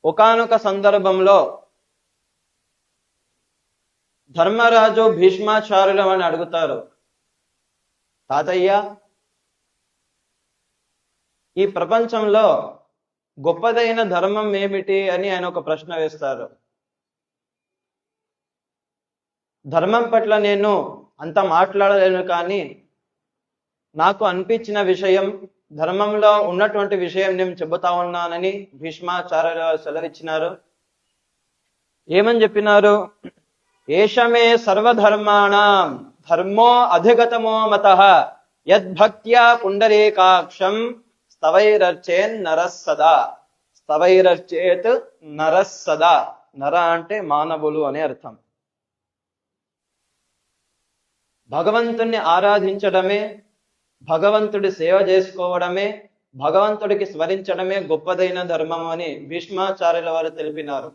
ఒకానొక సందర్భంలో ధర్మరాజు భీష్మాచార్యులు అని అడుగుతారు, తాతయ్య ఈ ప్రపంచంలో గొప్పదైన ధర్మం ఏమిటి అని ఆయన ఒక ప్రశ్న వేస్తారు. ధర్మం పట్ల నేను అంత మాట్లాడలేను, కానీ నాకు అనిపించిన విషయం, ధర్మంలో ఉన్నటువంటి విషయం నేను చెబుతా ఉన్నానని భీష్మాచార్యులు సెలవిచ్చినారు. ఏమని చెప్పినారు? ఏషమే సర్వధర్మాణం ధర్మో అధిగతమో మతః యద్భక్త్యా పుండరీకాక్షం స్తవైరర్చేన్ నరస్సదా. స్తవైరర్చేత్ నరస్సదా. నర అంటే మానవులు అనే అర్థం. భగవంతుణ్ణి ఆరాధించడమే, భగవంతుడి సేవ చేసుకోవడమే, భగవంతుడికి స్మరించడమే గొప్పదైన ధర్మం అని భీష్మాచార్యుల వారు తెలిపినారు.